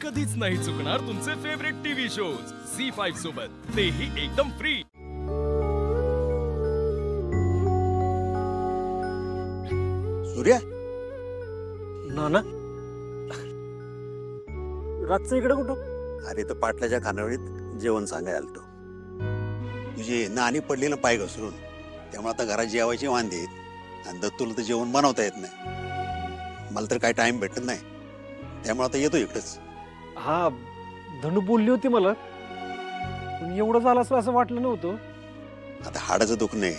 कधीच नाही चुकणार तुमचे फेवरेट टीव्ही शोज झी5 सोबत, तेही एकदम फ्री. सूर्या, नाना रातचं इकडे कुठं? अरे तर पाटलाच्या खानावळीत जेवण सांगायला आलतो. तुझी नाणी पडली ना पाय घसरून, त्यामुळे आता घरात जेवायचे वांदे आहेत आणि दत्तूला तर जेवण बनवता येत नाही. मला तर काय टाइम भेटत नाही, त्यामुळे आता येतो इकडंच. हा, धनू बोलली होती मला, पण एवढं झालं असं असं वाटलं नव्हतं. आता हाडाचं दुख नाही,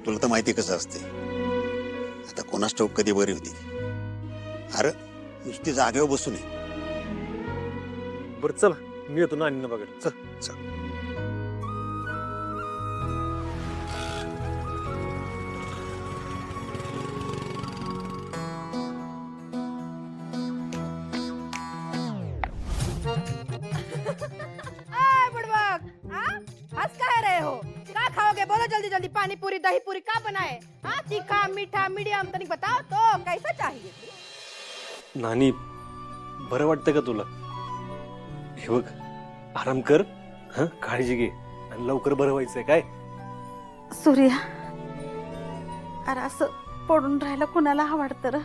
तुला तर माहिती कसं असते. आता कोणास ठाऊक कधी बरी होती. अरे नुसती जागेवर बसू नये. बरं चला, मी येतो नानींना बघायला. चल चल. हंस कह रहे हो? क्या खाओगे बोलो जल्दी जल्दी. पानी पूरी दही पूरी क्या बनाए? हाँ, तीखा मीठा मीडियम तनिक बताओ तो कैसा चाहिए? नानी, बरं वाटतं का तुला? हे बघ, आराम कर, हं, काळजी घे आणि लवकर बरं व्हायचंय काय. सूर्या, अरे असं पडून राहायला कुणाला आवडतं र?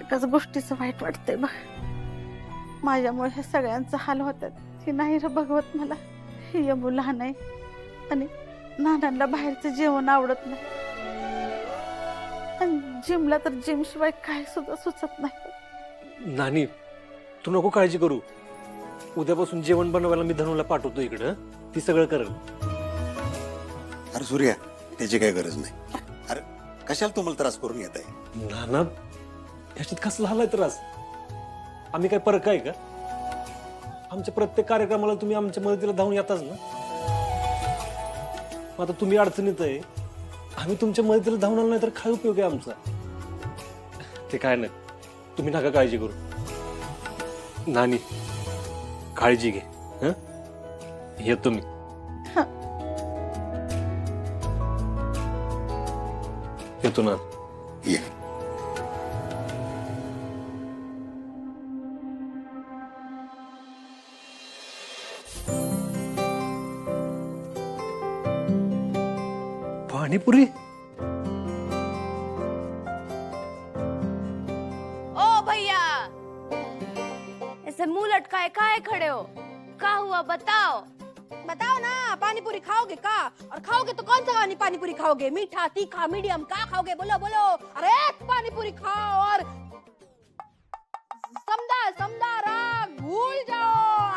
एकाच गोष्टीचं वाईट वाटतंय बघ. माझ्यामुळे हे सगळ्यांचा हाल होतात. हे नाही र भगवत मला. हे यमू लहान आहे आणि नानांना बाहेरचं जेवण आवडत नाही. आणि जिमला तर जिम शिवाय काय सुद्धा सुचत नाही. नानी, तू नको काळजी करू. उद्यापासून जेवण बनवायला मी धनूला पाठवतो इकडं, ती सगळं करेल. अरे सूर्या, त्याची काही गरज नाही. अरे कशाला तुम्हाला त्रास करून घेत आहे? नाना, ह्याच्यात कसला झालाय त्रास? आम्ही काय परक आहे का? आमच्या प्रत्येक कार्यक्रमाला तुम्ही आमच्या मदतीला धावून येताच ना. आता तुम्ही अडचणीत आहे, आम्ही तुमच्या मदतीला धावून आलो नाही तर काय उपयोग आहे आमचा? ते काय नाही, तुम्ही नका काळजी करू. नानी, काळजी घे. हं, येतो मी. येतो ना. ये. पाणीपुरी? ओ भैया, ऐसे मुंह लटकाए काहे खड़े हो? क्या हुआ बताओ? बताओ ना. पानी पूरी खाओगे का? और खाओगे तो कौन सा पानी पूरी खाओगे? मीठा तीखा मीडियम क्या खाओगे? बोलो बोलो. अरे पानी पूरी खाओ और समदा समदा राग भूल जाओ.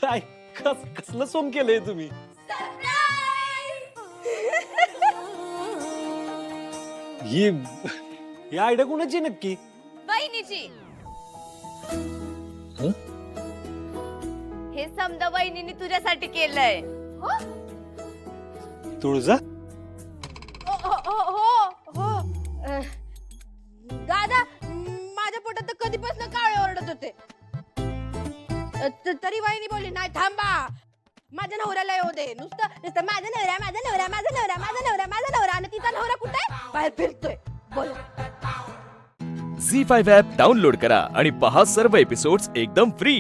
काय कसलं सोम केलंय तुम्ही? ही आयडिया कोणाची नक्की? वहिनीची. हं? हे समजा वहिनीने तुझ्यासाठी केलंय. तुळजा? हो. दादा, माझ्या पोटात तर कधीपासून काळे ओरडत होते. तरी वहिनी बोलली नाही थांबा, माझ्या नवऱ्याला येऊ दे. नुसतं माझा नवरा माझा नवरा माझा नवरा माझा नवरा माझा नवरा. आणि तिचा नवरा कुठे बाहेर फिरतोय. बोल. झी5 ॲप डाउनलोड करा आणि पहा सर्व एपिसोड्स एकदम फ्री.